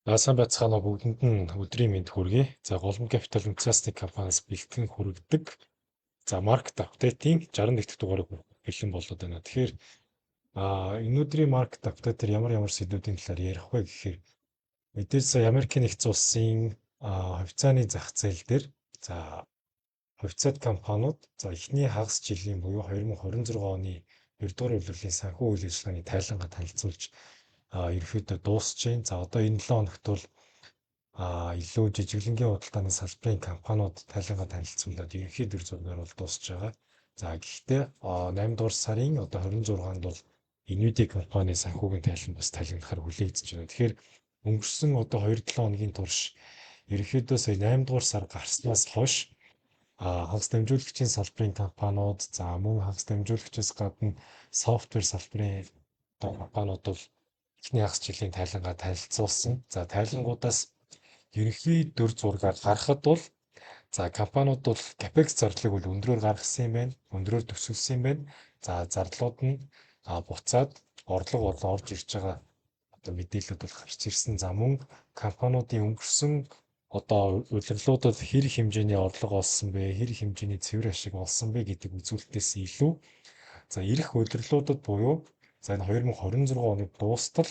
Сайн байцгаана уу бүгдэнд нь өдрийн мэнд хүргэе. За Голомт Capital Үндэсний компаниас бэлтгэн хүргэдэг. За маркет апдейтийн 61 дахь дугаарыг бэлэн болоод байна. Тэгэхээр энэ өдрийн маркет апдейтээр ямар сэдвүүдийн талаар ярих вэ гэхээр мэдээж сая Америкийн нэгдсэн улсын хувьцааны зах зээл дээр за хувьцаат компаниуд за эхний хагас жилийн буюу 2026 оны 2 дугаар улирлын санхүү үйл ажиллагааны тайлангаа танилцуулж ерөөхдөө дуусч байна. За одоо энэ 7 хоногт бол илүү жижиглэнгийн худалдааны салбарын компаниуд тайлангаа танилцуулаад ерөнхий дүр зургаар бол дуусж байгаа. За гэхдээ 8 дугаар сарын одоо 26-нд бол Nvidia компани санхүүгийн тайлан бас тайлбарлахаар хүлээгдэж байна. Тэгэхээр өнгөрсөн одоо 2-7 хоногийн турш ерөнхийдөө сая 8 дугаар сар гарснаас хойш хагас дамжуулагчийн салбарын компаниуд за мөн хагас дамжуулагчаас гадна софтвер салбарын компаниуд бол эхний хагас жилийн тайлангаа танилцуулсан. За тайлангуудаас ерөнхий дүр зургаар харахад бол за компаниуд бол капекс зардлыг бол өндрөөр гаргасан юм байна. Өндрөөр төсөвлөсөн юм байна. За зардлууд нь буцаад орлого болон орж ирж байгаа одоо мэдээлэлүүд бол гарч ирсэн. За мөн компаниудын өнгөрсөн одоо удирдлуудад хэр хэмжээний орлого олсон бэ, хэр хэмжээний цэвэр ашиг олсон бэ гэдэг үзүүлэлтээс илүү за ирэх удирдлуудад буюу за энэ 2026 оны дуустал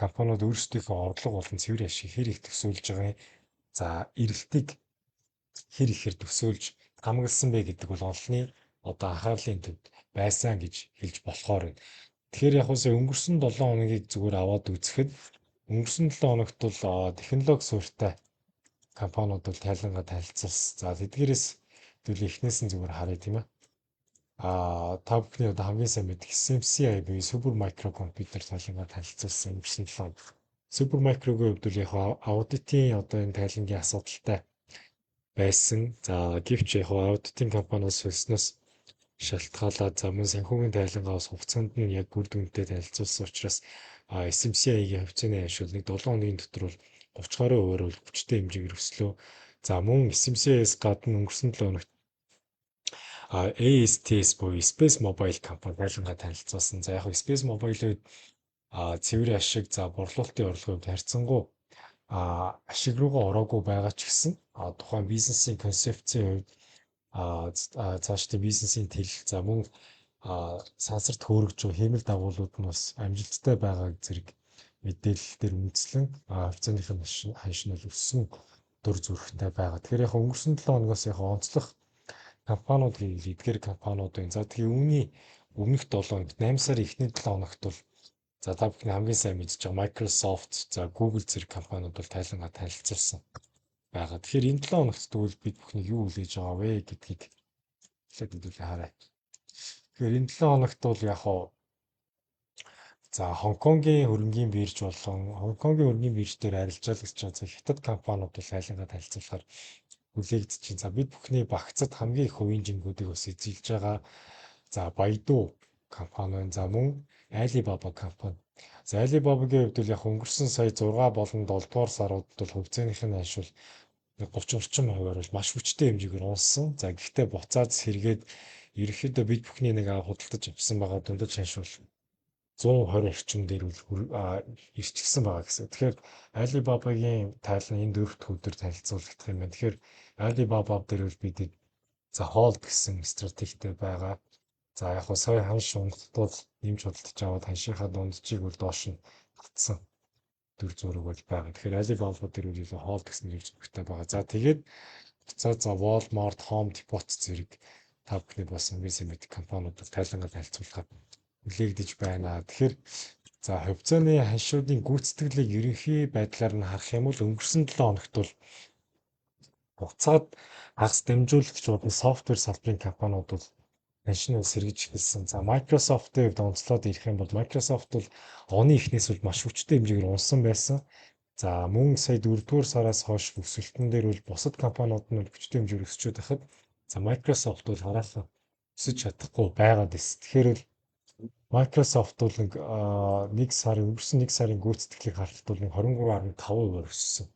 компаниуд өөрсдийнхөө орлого болон цэвэр ашиг хэр их төсөөлж байгаа. За эрэлтийг хэр ихээр төсөөлж хамгаалсан бэ гэдэг бол олонний одоо анхаарлын төвд байсан гэж хэлж болохоор байна. Тэгэхээр яг үсээ өнгөрсөн 7 хоногийг зүгээр аваад үзэхэд өнгөрсөн 7 хоногт бол технологи суурьтай компаниуд бол тайлангаа танилцуулсан. За тэдгээрээс тэгвэл эхнээс нь зүгээр харъя тийм ээ. Та бүхний одоо хамгийн сайн мэдих SMCI буюу Super Micro Computer тайлангаа танилцуулсан өнгөрсөн 7 хоног. Super Micro-гийн хувьд бол яг аудитын одоо энэ тайлангийн асуудалтай байсан. За гэвч яг аудитын компаниас болсноос шалтгаалаад за мөн санхүүгийн тайлангаа бас хугацаанд нь яг үр дүнтэй танилцуулсан учраас SMCI-гийн хувьцааны ашиг нэг 7 хоногийн дотор бол 30 гаруй хувиар бол хүчтэй хэмжээгээр өслөө. За мөн SMCI-с гадна өнгөрсөн 7 хоногт ASTS буюу Space Mobile компани тайлангаа танилцуулсан. За яг Space Mobile-ийн цэвэр ашиг за борлуулалтын орлогыг харьцангуй ашиг руугаа ороогүй байгаа ч гэсэн тухайн бизнесийн концепцийн хувьд цаашдын бизнесийн тэл за мөн сансарт хөөрөгжөө хиймэл дагуулууд нь бас амжилттай байгаа зэрэг мэдээлэлээр үндэслэн хувьцааных нь ханш нь өссөн дүр зурагтай байгаа. Тэгэхээр яг өнгөрсөн 7 хоногоос яг онцлог компаниуд гэвэл эдгээр компаниуд байна. За тэгээ үүний өмнөх 7 хоногт 8 сарын эхний 7 хоногт бол за та бүхэн хамгийн сайн мэдж байгаа Microsoft за Google зэрэг компаниуд бол тайлангаа танилцуулсан байгаа. Тэгэхээр энэ 7 хоногт тэгвэл бид бүхний юу хүлээж байгаа вэ гэдгийг хэлээд хэдүүлээ харъя. Тэгэхээр энэ 7 хоногт бол яг за Хонконгийн хөрөнгийн бирж болон Хонконгийн хөрөнгийн бирж дээр арилжаалагч байгаа хятад компаниуд бол тайлангаа танилцуулахаар хүлээгдэж байна. За бид бүхний багцад хамгийн их хувийн жингүүдийг бас эзэлж байгаа. За Baidu компани байна. За мөн Alibaba компани. За Alibaba-гийн хувьд бол яг өнгөрсөн сая 6 болон 7 дугаар саруудад бол хувьцааных нь ашиг 30 орчим хувиар бол маш хүчтэй хэмжээгээр унссан. За гэхдээ буцаад сэргээд ерөнхийдөө бид бүхний нэг худалдаж авсан байгаа дундаж ханш бол 120 орчим дээр ирчихсэн байгаа гэсэн. Тэгэхээр Alibaba-гийн тайлан энэ дөрөвт өдөр танилцуулагдах юм байна. Тэгэхээр Alibaba дээр бол бид за хоолд гэсэн стратегтэй байгаа. За яг хөө сая ханш унтдууд нэмж худалдаж аваад ханшийнхаа дунджийг бол доош нь татсан дүр зураг бол байгаа. Тэгэхээр Alibaba дээр үл хоолд гэсэн нэр зурагтай байгаа. За тэгээд за Walmart, Home Depot зэрэг та бүхний бас инвестмент мэд компаниуд тайлангаа танилцуулахад хүлээгдэж байна. Тэгэхээр за хувьцааны ханшуудын гүйцэтгэлийг ерөнхий байдлаар нь харах юм бол өнгөрсөн 7 хоногт бол буцаад хагас дамжуулагч болон софтвер салбарын компаниуд бол ханшин сэргэж эхэлсэн. За Microsoft-ийн хувьд онцлоод ирэх юм бол Microsoft бол оны эхнээс бол маш хүчтэй хэмжээгээр унсан байсан. За мөн сая 4-р сараас хойш өсөлтөн дээр бол бусад компаниуд нь хүчтэй хэмжээгээр өсчөөд байхад за Microsoft бол хараасан өсөж чадахгүй байгаад байна. Тэгэхээр бол Microsoft бол өнгөрсөн 1 сарын гүйцэтгэлийг харахад бол 23.5% өссөн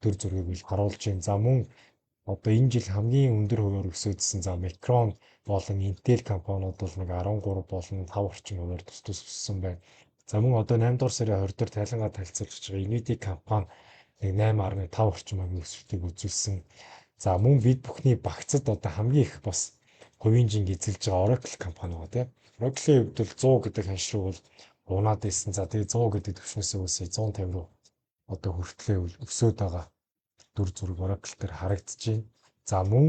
дүр зургийг бол харуулж байна. За мөн одоо энэ жил хамгийн өндөр хувиар өсөөдсөн за Micron болон Intel компаниуд бол 13 болон 5 орчим хувиар тус өссөн байна. За мөн одоо 8 дугаар сарын 20 дээр тайлангаа танилцуулж байгаа Nvidia компани нэг 8.5 орчим хувийн өсөлтийг үзүүлсэн. За мөн бид бүхний багцад одоо хамгийн их бас хувийн жинг эзэлж байгаа Oracle компани байгаа тийм. Oracle-ийн хувьд бол 100 гэдэг ханшруу бол унаад исэн. За тэгээ 100 гэдэг түвшнээс үсээ 150 руу одоо хүртлээ өсөөд байгаа дүр зураг Oracle дээр харагдаж байна. За мөн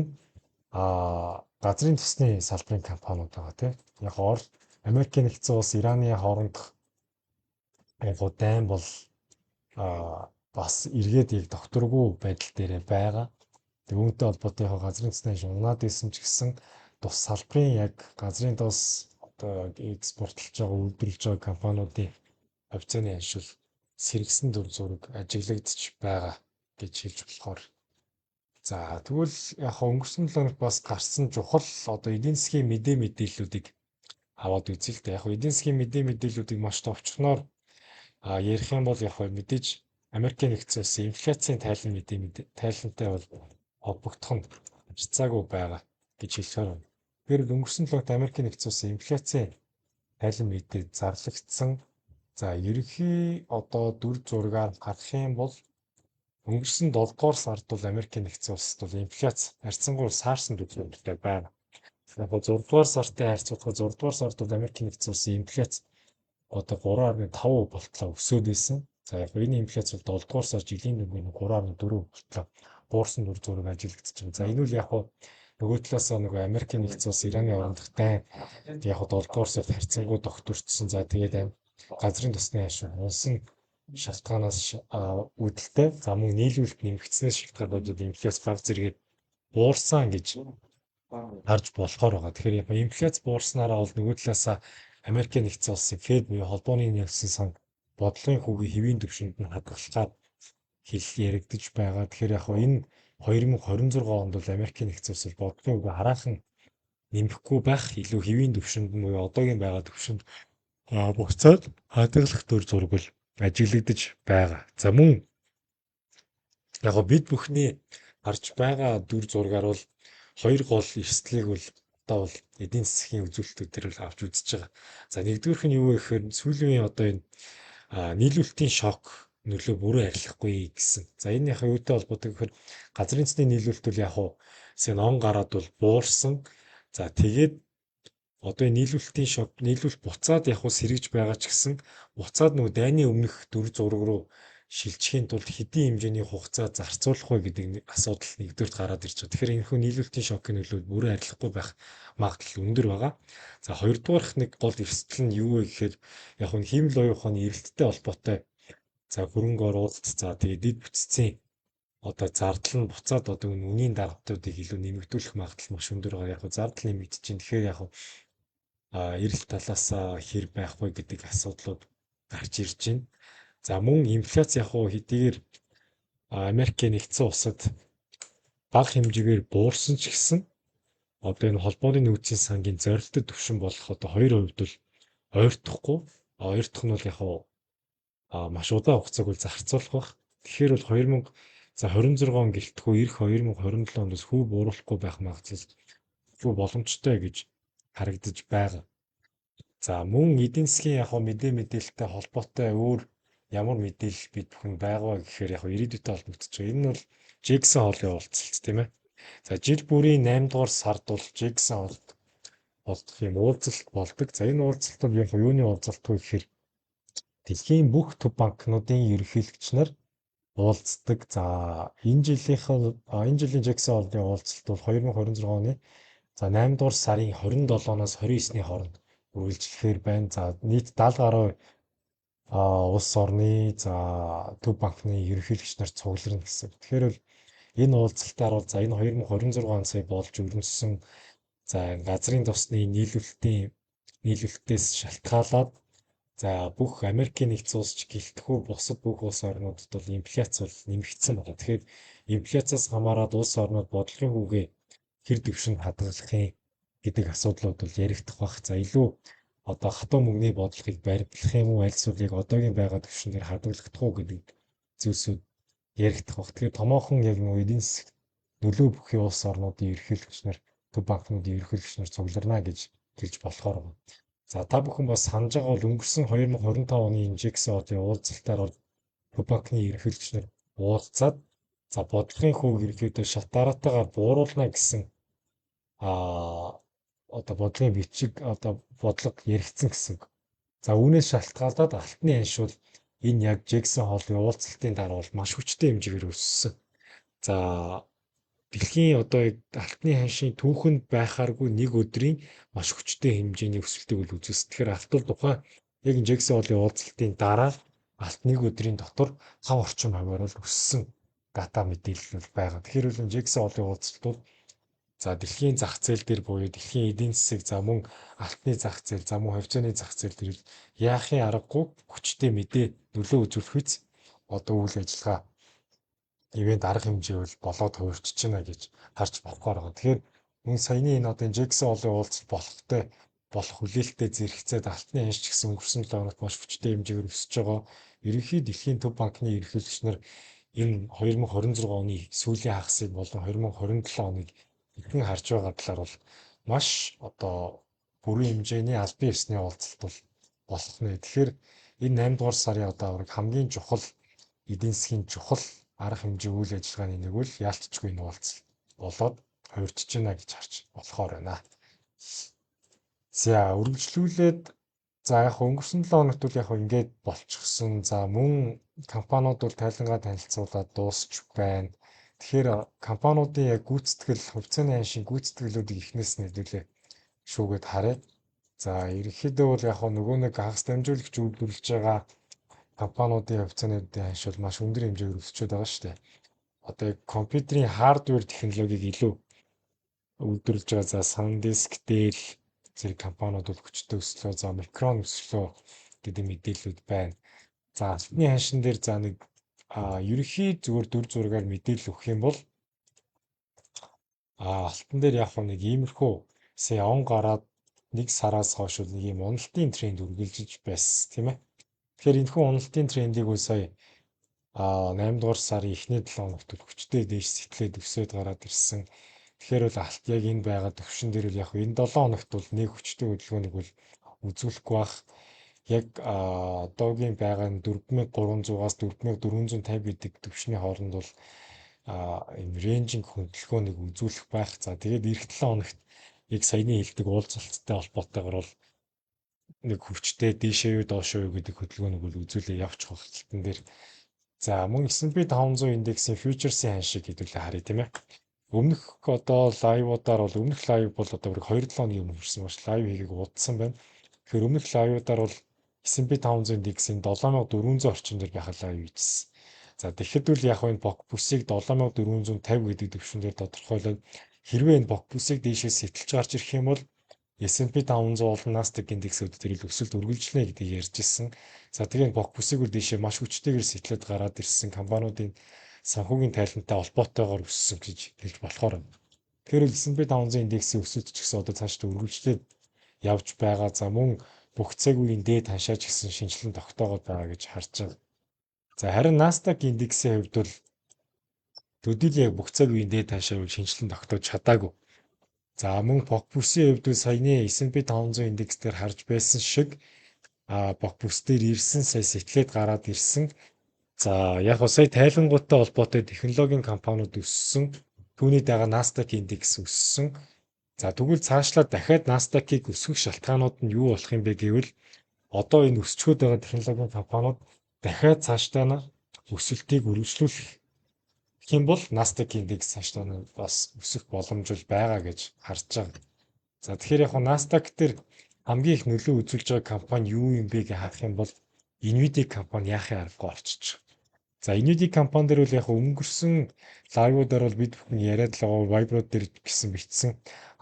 газрын төсний салбарын компаниуд байгаа тийм. Яг Америкийн нэгдсэн улс Ираны хоорондох яг дайн бол бас эргээд яг докторгүй байдал дээр байгаа. Тэг үүнтэй холбоотой яг газрын төсний унаад исэн ч гэсэн тус салбарын яг газрын тус одоо экспортлж байгаа үйлдвэрлэж байгаа компаниудын акцийн аншил сэргсэн дүр зураг ажиглагдчих байгаа гэж хэлж болохоор. За тэгвэл яг өнгөрсөн 7 хоногт бас гарсан чухал одоо эдийн засгийн мэдээллүүдийг аваад үзье л дээ. Яг эдийн засгийн мэдээллүүдийг маш товчхоноор ярих юм бол яг мэдээж Америкийн нэгдсэн улсын инфляцийн тайлантай бол холбогдох нь ажицаагүй байгаа гэж хэлэхээр байна. Тэгэхээр өнгөрсөн 7 хоногт Америкийн нэгдсэн улсын инфляцийн тайлан мэдээ зарлагдсан. За ерөнхий одоо дүр зургаар харах юм бол өнгөрсөн 7 дугаар сард бол Америкийн нэгдсэн улсад бол инфляц харьцангуй саарсан дүр зурагтай байна. Яг 6 дугаар сартай харьцуулахад 6 дугаар сард бол Америкийн нэгдсэн улсын инфляц одоо 3.5% болтлоо өсөөд байсан. За яг энэ инфляц бол 7 дугаар сар жилийн дөнгөж 3.4% болтлоо буурсан дүр зураг ажиглагдаж байна. За энэ үл яг нөгөө талаасаа нөгөө Америкийн нэгдсэн улс Ираны хоорондох дайн яг 7 дугаар сард харьцангуй докторчсон. За тэгээд газрын тосны хашиг унсан шалтгаанаас үүдэлтэй. За мөн нийлүүлэлт нэмэгдснээс шалтгаалаад инфляц баг зэрэг буурсан гэж харж болохоор байгаа. Тэгэхээр яг инфляц буурснараа бол нөгөө талаасаа Америкийн нэгдсэн улсын Фед буюу холбооны нэгдсэн сан бодлогын хүүгийн хэвийн түвшинд нь хадгалахаар яригдж байгаа. Тэгэхээр яг энэ 2026 онд бол Америкийн нэгдсэн улс бодлогын хүүгээ хараахан нэмэхгүй байх, илүү хэвийн түвшинд нь буюу одоогийн байгаа түвшинд буцаад хадгалах дүр зураг бол ажиглагдаж байгаа. За мөн яг бид бүхний харж байгаа дүр зургаар бол хоёр гол эрсдлийг бол одоо бол эдийн засгийн үзүүлэлтүүдээр л авч үзэж байгаа. За нэгдүгээрх нь юу вэ гэхээр сүүлийн үеийн одоо энэ нийлүүлэлтийн шок нөлөө бүрэн арилахгүй гэсэн. За энэ яг юутай холбоотой гэхээр газрын эзний нийлүүлэлт бол яг сая он гараад бол буурсан. За тэгээд одоо энэ нийлүүлэлтийн шок нийлүүлэлт буцаад яг сэргэж байгаа ч гэсэн буцаад нөгөө дайны өмнөх дүр зураг руу шилжихийн тулд хэдийн хэмжээний хугацаа зарцуулах вэ гэдэг асуудал нэгдүгээрт гараад ирж байгаа. Тэгэхээр энэхүү нийлүүлэлтийн шокийн нөлөө бүрэн арилахгүй байх магадлал өндөр байгаа. За хоёрдугаарх нэг гол эрсдэл нь юу вэ гэхээр яг нь хиймэл оюун ухааны эрэлттэй холбоотой за хөрөнгө оруулалт за тэгээд дэд бүтцийн одоо зардал нь буцаад одоо үнийн дарамтуудыг илүү нэмэгдүүлэх магадлал маш өндөр байгаа. Яг зардал нэмэгдэж чинь тэгэхээр яг эрэлт талаас хэр байх вэ гэдэг асуудлууд гарч ирж байна. За мөн инфляц яг хэдийгээр Америкийн нэгдсэн улсад бага хэмжээгээр буурсан ч гэсэн одоо энэ холбооны нөөцийн сангийн зорилттой түвшин болох одоо 2% бол ойртохгүй. Ойртох нь бол яг маш удаан хугацааг бол зарцуулах байх. Тэгэхээр бол 2026 он гэлтгүй ирэх 2027 онд бас хүү бууруулахгүй байх магадлал хүү боломжтой гэж харагдаж байгаа. За мөн эдийн засгийн яг мэдээлэлтэй холбоотой өөр ямар мэдээлэл бид бүхэн байгаа гэхээр яг ирээдүйтэй холбогдож байгаа. Энэ нь бол Jackson Hole-ийн уулзалт тийм ээ. За жил бүрийн 8 дугаар сард бол Jackson Hole болдох юм уулзалт болдог. За энэ уулзалт бол яг юуны уулзалт вэ гэхээр дэлхийн бүх төв банкнуудын ерөнхийлөгч нар уулздаг. За энэ жилийн Jackson Hole-ийн уулзалт бол 2026 оны за 8 дугаар сарын 27-оос 29-ний хооронд үргэлжлэхээр байна. За нийт 70 гаруй улс орны за төв банкны ерөнхийлөгч нар цугларна гэсэн. Тэгэхээр бол энэ уулзалтаар бол за энэ 2026 он сая болж өрнөсөн за газрын тосны нийлүүлэлтээс шалтгаалаад за бүх Америкийн нэгдсэн улс ч гэлтгүй бусад бүх улс орнуудад бол инфляц бол нэмэгдсэн байна. Тэгэхээр инфляцаас хамаарат улс орнууд бодлогын хүүгээ хэр түвшинд хадгалахын гэдэг асуудлууд бол яригдах бах. За илүү одоо хатуу мөнгөний бодлогыг баримтлах юм уу аль эсвэл яг одоогийн байгаа түвшинээр хадгалагдах уу гэдэг зүйлсүүд яригдах бах. Тэгэхээр томоохон яг нөгөө эдийн засаг нөлөө бүхий улс орнуудын ерөнхийлөгч нар төв банкнуудын ерөнхийлөгч нар цугларна гэж хэлж болохоор байна. За та бүхэн бас санаж байгаа бол өнгөрсөн 2025 оны Jackson Hole-ийн уулзалтаар бол төв банкны ерөнхийлөгч нар уулзаад за бодлогын хүүг ерөөдөө шат дараатайгаар бууруулна гэсэн аа одоо бодлогын бичиг одоо бодлого яригдсан гэсэн. За үүнээс шалтгаалаад алтны анш бол энэ яг Жексон хоолны уулзалтын дараа бол маш хүчтэй хэмжээгээр өссөн. За дэлхийн одоо алтны ханшийн түүхэнд байхааргүй нэг өдрийн маш хүчтэй хэмжээний өсөлтийг үл үзүүлсэн. Тэгэхээр алт бол тухайн яг Жексон хоолны уулзалтын дараа алт нэг өдрийн дотор 5 орчим хувиар л өссөн дата мэдээлэл байгаа. Тэгэхээр бол Жексон хоолны уулзалт бол за дэлхийн зах зээл дээр буюу дэлхийн эдийн засаг за мөн алтны зах зээл за мөн хувьцааны зах зээл дээр яахын аргагүй хүчтэй мэдээ нөлөө үзүүлэхүйц одоо үйл ажиллагаа ивент арга хэмжээ бол болоод хувирчиж байна гэж харж болохоор байгаа. Тэгэхээр мөн саяны энэ одоо Жексон хоолны уулзалт болох хүлээлттэй зэрэгцээд алтны анш ч гэсэн өнгөрсөн 7 хоногт маш хүчтэй хэмжээгээр өсөж байгаа. Ерөнхий дэлхийн төв банкны ерөнхийлөгч нар энэ 2026 оны сүүлийн хагасыг болон 2027 оныг ихэнх харж байгаа талаар бол маш одоо бүрэн хэмжээний албан ёсны уулзалт бол болох нэ. Тэгэхээр энэ 8 дугаар сарын одоо хамгийн чухал эдийн засгийн чухал арга хэмжээ үйл ажиллагааны нэг бол яалтчгүй энэ уулзалт болоод хувирчиж байна гэж харж болохоор байна. За үргэлжлүүлээд за яг өнгөрсөн 7 хоногт бол яг ингээд болчихсон. За мөн компаниуд бол тайлангаа танилцуулаад дуусч байна. Тэгэхээр компаниудын яг гүйцэтгэл, хувьцааны ханшийн гүйцэтгэлүүдийг эхнээс нь хэдүүлээ шүүгээд харъя. За ерөнхийдөө бол яг нөгөө нэг хагас дамжуулагч үйлдвэрлэж байгаа компаниудын хувьцааны ханш бол маш өндөр хэмжээгээр өсчөөд байгаа шүү дээ. Одоо компьютерийн хардвер технологиг илүү үйлдвэрлэж байгаа за SanDisk, Dell зэрэг компаниуд бол хүчтэй өслөө, за Micron өслөө гэдэг мэдээлэлүүд байна. За алтны ханшин дээр за нэг ерөнхий зүгээр дүр зургаар мэдээлэл өгөх юм бол алтан дээр яг нэг иймэрхүү сая он гараад нэг сараас хойш нэг юм уналтын тренд үргэлжиж байсан тийм ээ. Тэгэхээр энэхүү уналтын трендийг үл сая 8 дугаар сарын эхний 7 хоногт хүчтэй дээш сэтлээд өсөд гараад ирсэн. Тэгэхээр бол алт яг энэ байгаа төвшин дээр л яг энэ 7 хоногт бол нэг хүчтэй хөдөлгөөнийг бол үзүүлэхгүй бах. Яг одоогийн байгаа 4300-аас 4450 гэдэг төвшний хооронд бол энэ рейнжинг хөдөлгөөнийг үзүүлэх байх. За тэгээд эх 7 хоногт яг саяны хэлдэг уулзалттай холбоотойгоор бол нэг хүчтэй дээшээ юу доошоо юу гэдэг хөдөлгөөнийг бол үзүүлээ явчих хөлтөн дээр. За мөн S&P 500 индексийн фьючерсийн ханшийг хэдүүлээ харъя тийм ээ. Өмнөх одоо лайвуудаар бол өмнөх лайв бол одоо 2-7 хоногийн өмнө хүрсэн маш лайв хийгийг удсан байна. Тэгэхээр өмнөх лайвуудаар бол S&P 500 индексийн 7400 орчим дээр байхад лайв хийжсэн. За тэгэхэд бол яг энэ бок бүсийг 7450 гэдэг төвшөндөө тодорхойлоод хэрвээ энэ бок бүсийг дээшээс сэтэлж гарч ирэх юм бол S&P 500 болон Nasdaq индексүүд дээр л өсөлт үргэлжлэнэ гэдгийг ярьж ирсэн. За тэгээд бок бүсийг үл дээшээ маш хүчтэйгээр сэтэлээд гараад ирсэн компаниудын санхүүгийн тайлантай холбоотойгоор өссөн гэж хэлж болохоор байна. Тэгэхээр S&P 500 индексийн өсөлт ч гэсэн одоо цаашдаа үргэлжлээд явж байгаа. За мөн бүх цаг үеийн дээд ханшаач гэсэн шинжилэн тогтоогод байгаа гэж харж байгаа. За харин Nasdaq индексийн хувьд бол төдийл яг бүх цаг үеийн дээд ханшааг шинжилэн тогтоож чадаагүй. За мөн бок бүсийн хувьд саяны S&P 500 индекс дээр харж байсан шиг бок бүс дээр ирсэн сая сэтлээд гараад ирсэн. За яг сая тайлангуудтай холбоотой технологийн компаниуд өссөн. Түүний дагаа Nasdaq индекс өссөн. За тэгвэл цаашлаад дахиад Nasdaq-ыг өсгөх шалтгаанууд нь юу болох юм бэ гэвэл одоо энэ өсчөөд байгаа технологийн компаниуд дахиад цаашдаа өсөлтийг үргэлжлүүлэх юм бол Nasdaq индекс цаашдаа бас өсөх боломж байгаа гэж харж байгаа. За тэгэхээр яг Nasdaq дээр хамгийн их нөлөө үзүүлж байгаа компани юу юм бэ гэж харах юм бол Nvidia компани яахын аргагүй орчиж байгаа. За Nvidia компани дээр бол яг өнгөрсөн лайвуудаар бол бид бүхэн яриад л байгаа Viber дээр гисэн бичсэн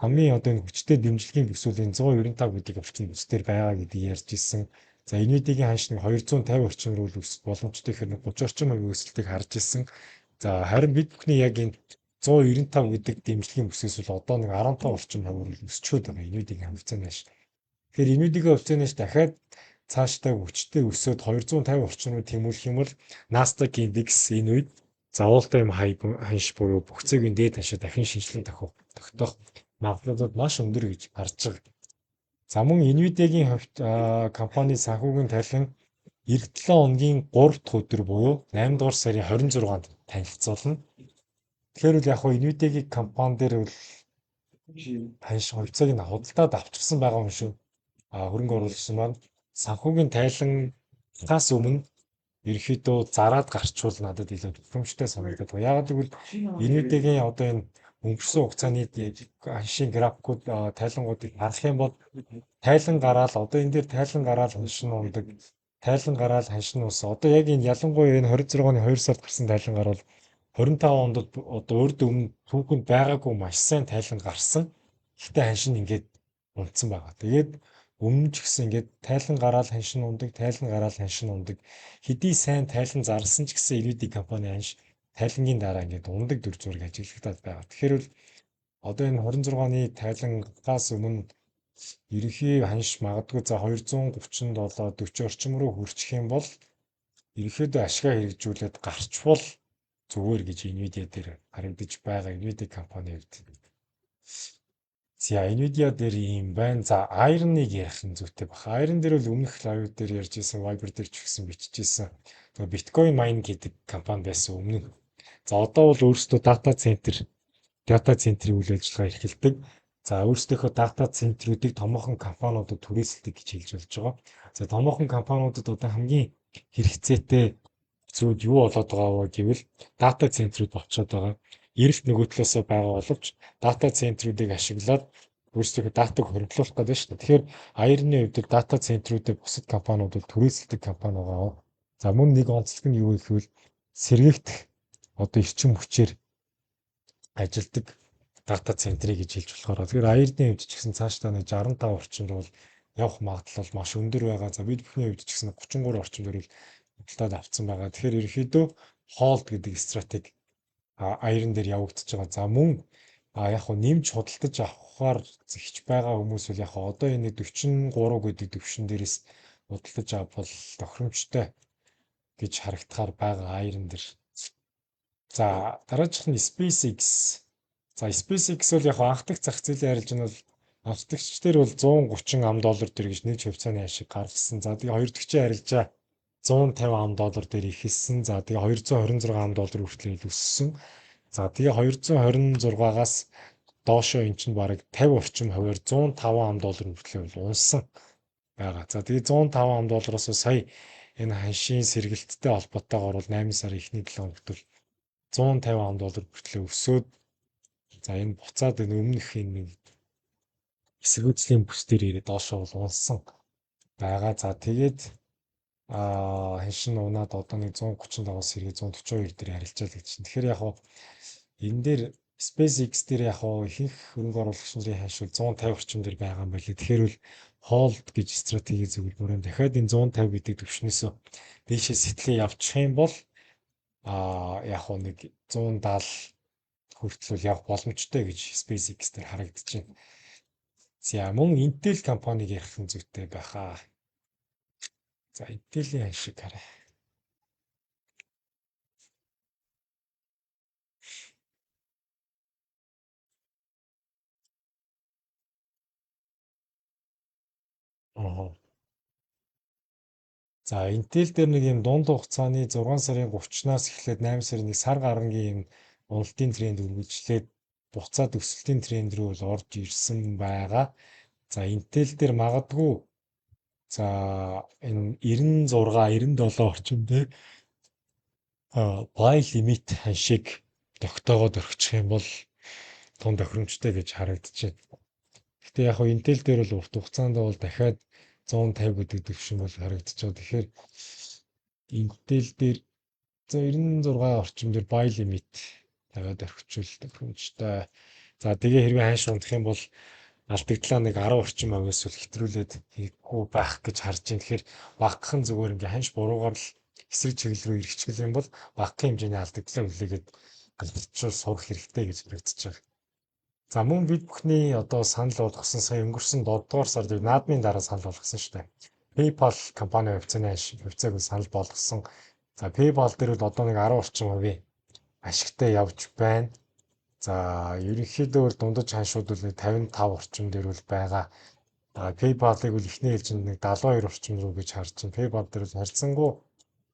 хамгийн одоо энэ хүчтэй дэмжлэгийн бүсүүлийн 195 гэдэг орчим бүс дээр байгаа гэдгийг ярьж ирсэн. За Nvidia-гийн ханш нэг 250 орчим руу өсөх боломжтой хэрэг 30 орчим хувийн өсөлтийг харж ирсэн. За харин бид бүхний яг энэ 195 гэдэг дэмжлэгийн бүсээс бол одоо нэг 15 орчим хувийн өсчөөд байгаа Nvidia-гийн хувьцааны ханш. Тэгэхээр Nvidia-гийн хувьцааны ханш дахиад цаашдаа хүчтэй өсөд 250 орчим руу тэмүүлэх юм бол Nasdaq индекс энэ үед all time high ханш буюу бүх цагийн дээд ханшаа дахин шинжилэн тогтоох магадлалууд маш өндөр гэж харж байгаа. За мөн Nvidia-гийн хувьд компани санхүүгийн тайлан эх 7 хоногийн 3 дахь өдөр буюу 8 дугаар сарын 26-нд танилцуулна. Тэгэхээр бол яг хөө Nvidia-гийн компани дээр бол ханш хувьцааг нь худалдаад авчирсан байгаа юм шүү. Хөрөнгө оруулагч маань санхүүгийн тайлангаас өмнө ерөөхдөө зараад гарчвал надад илүү төвөмжтэй санагдаад байна. Яагаад гэвэл Nvidia-гийн одоо энэ өнгөрсөн хугацааны ханшийн графикууд тайлангуудыг харах юм бол тайлан гараад одоо энэ дээр тайлан гараад ханшин ундаг, тайлан гараад ханшин ус. Одоо яг энэ ялангуяа энэ 26 оны 2 сард гарсан тайлан гарвал 25 онд одоо урд өмнө түүхэнд байгаагүй маш сайн тайлан гарсан. Гэхдээ ханшин ингээд унтсан байгаа. Тэгээд өмнө ч гэсэн ингээд тайлан гараад ханшин ундаг, тайлан гараад ханшин ундаг. Хэдий сайн тайлан зарласан ч гэсэн Nvidia компани ханш тайлангийн дараа ингээд ундаг дүр зураг ажиглагдаад байгаа. Тэгэхээр бол одоо энэ 26 оны тайлангаас өмнө ерөнхий ханш магадгүй за 237 40 орчим руу хүрчих юм бол ерөнхийдөө ашгаа хэрэгжүүлээд гарчвал зүгээр гэж Nvidia дээр харагдаж байгаа. Nvidia компани хувьд. За Nvidia дээр юм байна. За Iron-ыг ярих нь зүйтэй баг. Iron дээр бол өмнөх лайв дээр ярьж исэн, Viber дээр ч гэсэн бичижсэн. Тэгээ Bitcoin mine гэдэг компани байсан өмнө. За одоо бол өөрсдөө дата центрийн үйл ажиллагаа эрхэлдэг. За өөрсдийнхөө дата центрүүдийг томоохон компаниудад түрээсэлдэг гэж хэлж болж байгаа. За томоохон компаниудад одоо хамгийн хэрэгцээтэй зүйл юу болоод байгаа вэ гэвэл дата центрүүд болчиход байгаа. Эрэлт нөгөө талаасаа байгаа боловч дата центрүүдийг ашиглаад өөрсдийнхөө датаг хөрвүүлэх гэдэг шүү дээ. Тэгэхээр Iron-ы хувьд дата центрүүдийг бусад компаниуд бол түрээсэлдэг компани байгаа. За мөн нэг онцлог нь юу гэвэл сэргээгдэх одоо эрчим хүчээр ажилдаг дата центрийг гэж хэлж болохоор. Тэгэхээр Iron-ы хувьд ч гэсэн цаашдаа нэг 65 орчимд бол явах магадлал маш өндөр байгаа. За бид бүхний хувьд ч гэсэн 33 орчимд бол худалдаад авсан байгаа. Тэгэхээр ерөнхийдөө hold гэдэг стратеги Iron дээр явагдаж байгаа. За мөн яг хөө нэмж худалдаж авахаар зэгч байгаа хүмүүс бол яг хөө одоо энэ 43 гэдэг төвшин дээрээс худалдаж авах тохиромжтой гэж харагдахаар байгаа Iron дээр. За дараачих нь SpaceX. За SpaceX бол яг анх дахь зах зээлийн арилжаан бол анхдагч дээр бол $130 дээр гэж нэг хувьцааны ашиг гаргасан. За тэгээ хоёр дахьчийн арилжаа $150 дээр ихэлсэн. За тэгээ $226 хүртэл өссөн. За тэгээ $226-аас доошоо эн чинь бараг 50 орчим хувиар $105 хүртэл унсан байгаа. За тэгээ $105-аас сая энэ ханшийн сэргэлттэй холбоотойгоор бол 8 сарын эхний 7 хоногт бол $150 хүртэл өсөөд за энэ буцаад энэ өмнөх энэ эсэргүүцлийн бүс дээр ирээд доошоо бол унсан байгаа. За тэгээд ханшин унаад одоо нэг 135-аас сэргээ 142 дээр харилцаал гэж чинь. Тэгэхээр яг хоо энэ дээр SpaceX дээр яг хоо ихэнх хөрөнгө оруулагч нарын ханш бол 150 орчим дээр байгаа юм байна. Тэгэхээр бол hold гэж стратеги зөвлөмөр дахиад энэ 150 гэдэг төвшнөөс дээшээ сэтгэлээ явчих юм бол яг хоо нэг 170 хүртэл явах боломжтой гэж SpaceX дээр харагдаж байна. За мөн Intel компаниг ярих нь зүйтэй байхаа. За Intel-ийн ашиг хараа. За Intel дээр нэг юм дунд хугацааны 6 сарын 30-наас эхлээд 8 сарын 1 сар гарангийн юм уналтын тренд үргэлжлээд буцаад өсөлтийн тренд рүү бол орж ирсэн байгаа. За Intel дээр магадгүй за энэ 96 97 орчимдээ buy limit ханшиг тогтоогоод орчих юм бол тун тохиромжтой гэж харагдаж байна. Гэтэ яг хөө Intel дээр бол урт хугацаанд бол дахиад 150 гэдэг төвшин бол харагдаж байгаа. Тэгэхээр Intel дээр 96 орчим дээр buy limit тавиад орхичвол тохиромжтой. За тэгээ хэрвээ ханш унтах юм бол алдагдлаа нэг 10 орчим авьяас бол хэтрүүлээд хийхгүй байх гэж харж байна. Тэгэхээр багахан зүгээр ингээ ханш буруугаар л эсрэг чиглэл рүү ирчихвэл юм бол багахан хэмжээний алдагдлаа хүлээгээд галзуучуул сурах хэрэгтэй гэж харагдаж байгаа. За мөн бид бүхний одоо санал болгосон сая өнгөрсөн 7 дугаар сард наадмын дараа санал болгосон шүү дээ. PayPal компани хувьцааг санал болгосон. За PayPal дээр бол одоо нэг 10 орчим хувийн ашигтай явж байна. За ерөнхийдөө бол дундаж ханшууд бол 55 орчим дээр бол байгаа. PayPal-ыг бол эхний ээлжинд нэг 72 орчим руу гэж харж байна. PayPal дээр бол харьцангуй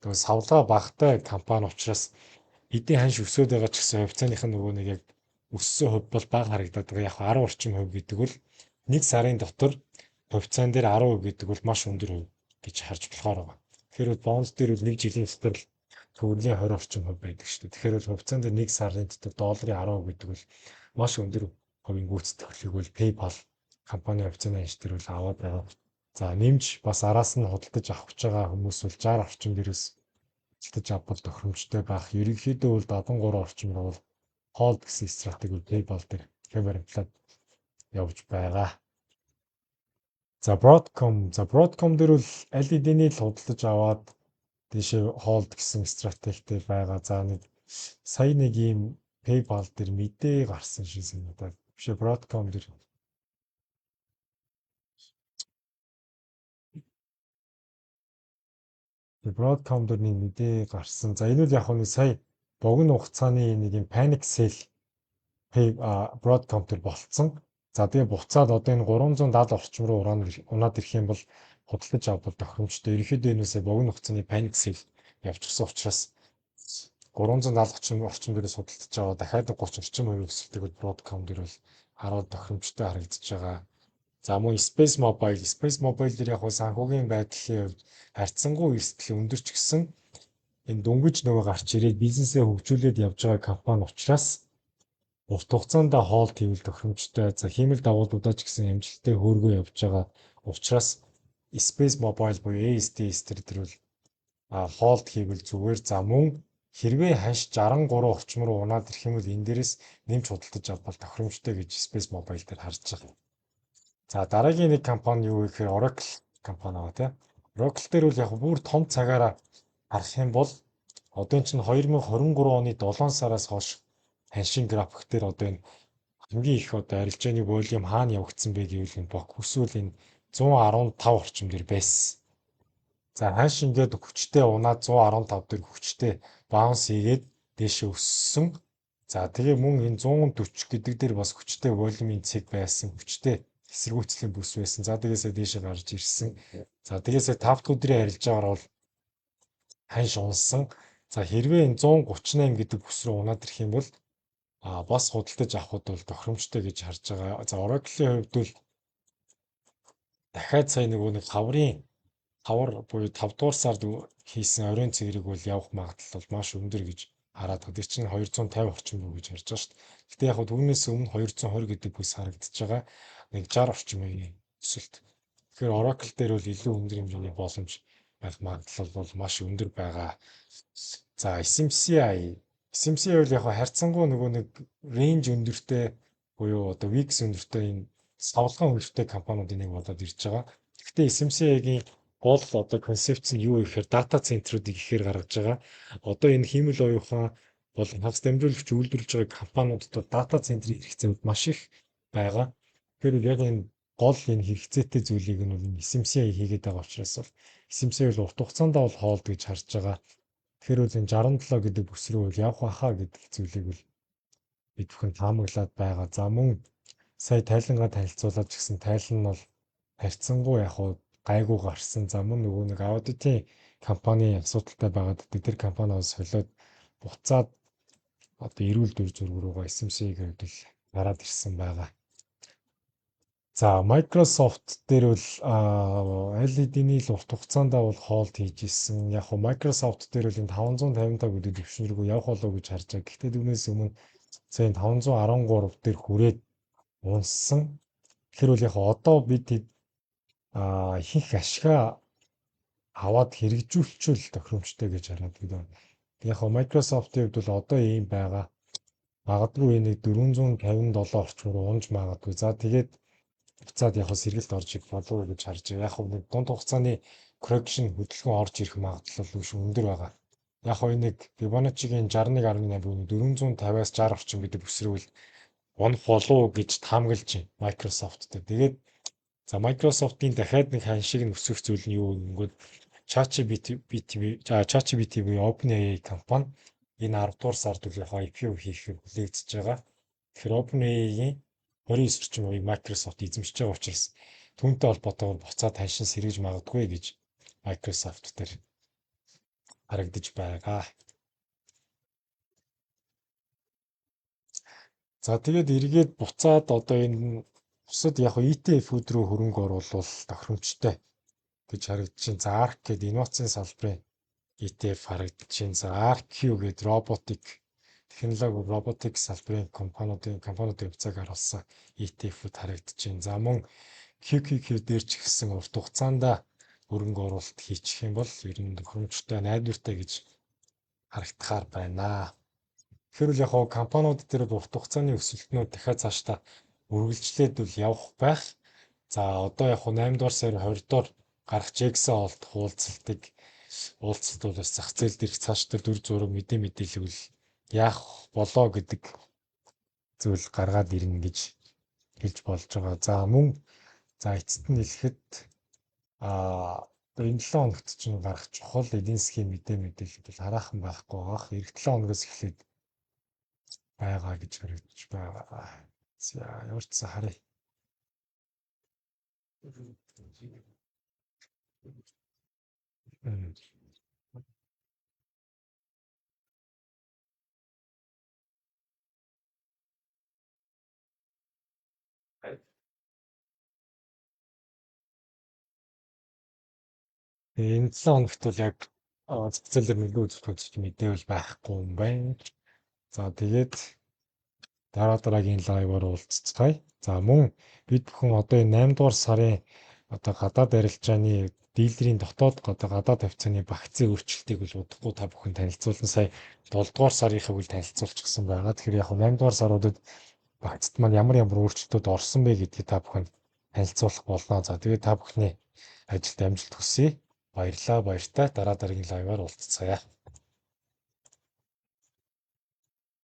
тэгвэл савлгаа багатай компани учраас эдийн ханш өсөд байгаа ч гэсэн хувьцааных нь нөгөө нэг яг өссөн хувь бол бага харагдаад байгаа. Яг 10 орчим хувь гэдэг бол нэг сарын дотор хувьцаан дээр 10% гэдэг бол маш өндөр хувь гэж харж болохоор байгаа. Тэгэхээр бол бонд дээр бол нэг жилийн дотор төгрөгийн 20 орчим хувь байдаг шүү дээ. Тэгэхээр бол хувьцаан дээр нэг сарын дотор долларын 10% гэдэг бол маш өндөр хувийн гүйцэтгэлийг бол PayPal компани хувьцааны хянш дээр бол аваад байгаа. За нэмж бас араас нь худалдаж авах гэж байгаа хүмүүс бол 60 орчим дээрээс худалдаж авбал тохиромжтой байх. Ерөнхийдөө бол 73 орчим бол hold гэсэн стратеги бол PayPal дээр хэмээмтлээд явж байгаа. За Broadcom дээр бол аль хэдийн л худалдаж аваад тийшээ hold гэсэн стратегтэй байгаа. За нэг сая нэг ийм PayPal дээр мэдээ гарсан шиг санагдаад. Бишээ Broadcom дээр Broadcom дээр нэг мэдээ гарсан. За энэ үл яг нэг сая богино хугацааны нэг юм panic sale Broadcom дээр болцсон. За тэгээ буцаад одоо энэ 370 орчим руу унаад ирэх юм бол худалдаж авбал тохиромжтой. Ерөнхийдөө энэсээ богино хугацааны panic sale явчихсан учраас 370 орчим дээрээс худалдаж аваа дахиад 30 орчим хувийн өсөлтийг бол Broadcom дээр бол хараад тохиромжтой харагдаж байгаа. За мөн Space Mobile дээр яг санхүүгийн байдлын хувьд харьцангуй эрсдэл өндөр ч гэсэн энэ дөнгөж нөгөө гарч ирээд бизнесээ хөгжүүлээд явж байгаа компани учраас урт хугацаанд хоол хийвэл тохиромжтой. За хиймэл дагуулуудаа ч гэсэн амжилттай хөөргөө явж байгаа учраас Space Mobile буюу ASDS тэр бол хоолд хийвэл зүгээр. За мөн хэрвээ ханш 63 орчим руу унаад ирэх юм бол энэ дээрээс нэмж худалдаж авбал тохиромжтой гэж Space Mobile дээр харж байгаа. За дараагийн нэг компани юу вэ гэхээр Oracle компани аа тийм. Oracle дээр бол яг бүр том цагаараа харах юм бол одоо энэ чинь 2023 оны 7 сараас хойш ханшийн график дээр одоо энэ хамгийн их одоо арилжааны волюм хаана явагдсан бэ гэвэл энэ бок хүсвэл энэ 115 орчим дээр байсан. За ханш ингээд хүчтэй унаад 115 дээр хүчтэй баунс хийгээд дээшээ өссөн. За тэгээ мөн энэ 140 гэдэг дээр бас хүчтэй волюмын цэг байсан. Хүчтэй эсэргүүцлийн бүс байсан. За тэгээсээ дээшээ гарч ирсэн. За тэгээсээ 5 дахь өдрийн арилжаагаар бол ханш унсан. За хэрвээ энэ 138 гэдэг бүс рүү унаад ирэх юм бол бас худалдаж авахд бол тохиромжтой гэж харж байгаа. За Oracle-ийн хувьд бол дахиад сая нэг хавар буюу 5 дугаар сард хийсэн оройн цэгрийг бол явах магадлал бол маш өндөр гэж хараад байгаа. Тэр чинь 250 орчим руу гэж харж байгаа шүү дээ. Гэтэ яг түүнээс өмнө 220 гэдэг бүс харагдаж байгаа. Нэг 60 орчмын өсөлт. Тэгэхээр Oracle дээр бол илүү өндөр хэмжээний боломж байх магадлал бол маш өндөр байгаа. За SMCI бол яг харьцангуй нөгөө нэг range өндөртэй буюу одоо VIX өндөртэй энэ савлгаан хөлтэй компаниудын нэг болоод ирж байгаа. Гэхдээ SMCI-гийн гол одоо концепц нь юу вэ гэхээр дата центруудыг ихээр гаргаж байгаа. Одоо энэ хиймэл оюухан бол хагас дамжуулагч үйлдвэрлэж байгаа компаниудад дата центрийн хэрэгцээ маш их байгаа. Тэгэхээр яг энэ гол энэ хэрэгцээтэй зүйлийг нь SMCI хийгээд байгаа учраас бол SMCI бол урт хугацаанд бол хоолд гэж харж байгаа. Тэгэхээр үл энэ 67 гэдэг бүс рүү явах байхаа гэдэг зүйлийг бол бид бүхэн таамаглаад байгаа. За мөн сая тайлангаа танилцуулаад ч гэсэн тайлан нь бол харьцангуй яг гайгүй гарсан. За мөн нөгөө нэг аудитын компани асуудалтай байгаад тэр компаниас солиод буцаад одоо эрүүл дүр зураг руугаа SMC-ийг хэвдэл гараад ирсэн байгаа. За Microsoft дээр бол аль хэдийн л урт хугацаанд бол хоолд хийж исэн. Яг хөө Microsoft дээр бол энэ 555 гэдэг дэвшин рүү явах болов гэж харж байгаа. Гэхдээ түүнээс өмнө сая 513 дээр хүрээд унссан. Тэгэхээр бол яг одоо бид ихэнх ашгаа аваад хэрэгжүүлчихвэл тохиромжтой гэж хараад байна. Яг хөө Microsoft-ийн хувьд бол одоо ийм байгаа. Магадгүй энэ 457 орчим руу унж магадгүй. За тэгээд буцаад яг сэргэлт орж ирэх болов уу гэж харж байгаа. Яг нэг дунд хугацааны correction хөдөлгөөн орж ирэх магадлал биш өндөр байгаа. Яг нэг Fibonacci-гийн 61.8 450-аас 60 орчим гэдэг бүсрүүл унах болов уу гэж таамаглаж байна Microsoft дээр. Тэгээд за Microsoft-ийн дахиад нэг ханшиг нь өсөх зүйл нь юу гэнгүүт ChatGPT буюу OpenAI компани энэ 10 дугаар сард үл яг IPO хийхээр хүлээгдэж байгаа. Тэгэхээр OpenAI-ийн 29 орчим хувийг Microsoft эзэмшиж байгаа учраас түүнтэй холбоотойгоор буцаад таньшин сэргэж магадгүй гэж Microsoft дээр харагдаж байгаа. За тэгээд эргээд буцаад одоо энэ бусад яг ETF-үүд рүү хөрөнгө оруулах тохиромжтой гэж харагдчихээн. За ARK гэдэг инновацийн салбарын ETF харагдчихээн. За ARQ гэдэг технологи роботик салбарын компаниудын хувьцааг харуулсан ETF-үүд харагдчихээн. За мөн QQQ дээр ч гэсэн урт хугацаанд хөрөнгө оруулалт хийчих юм бол ер нь тохиромжтой найдвартай гэж харагдахаар байна. Тэгэхээр л яг компаниуд дээр урт хугацааны өсөлтнүүд дахиад цаашдаа үргэлжлээд үл явах байх. За одоо яг 8 дугаар сарын 20 доор гарах Jigsaw уулзалтыг бол бас зах зээл дээр цаашдаа дүр зураг мэдээлэл яах болоо гэдэг зүйл гаргаад ирнэ гэж хэлж болж байгаа. За мөн эцэст нь хэлэхэд энэ 7 хоногт чинь гарах чухал эдийн засгийн мэдээлэл бол хараахан байхгүй байх. Эх 7 хоногоос эхлээд байгаа гэж харагдаж байгаа. За ямар ч сан харъя. Энэ 7 хоногт бол яг зах зээлээр нөлөө үзүүлэх мэдээвэл байхгүй юм байна. За тэгээд дараагийн лайваар уулзцгаая. За мөн бид бүхэн одоо энэ 8 дугаар сарын одоо гадаад арилжааны дийлэрийн гадаад тавьцааны багцын өөрчлөлтийг бол удахгүй та бүхэн танилцуулна. Сая 7 дугаар сарынхыг бол танилцуулчихсан байгаа. Тэгэхээр яг 8 дугаар саруудад багцд маань ямар өөрчлөлтүүд орсон бэ гэдгийг та бүхэнд танилцуулах болно. За тэгээд та бүхний ажилд амжилт хүсье. Баярлалаа, баяртай. Дараагийн лайваар уулзцгаая.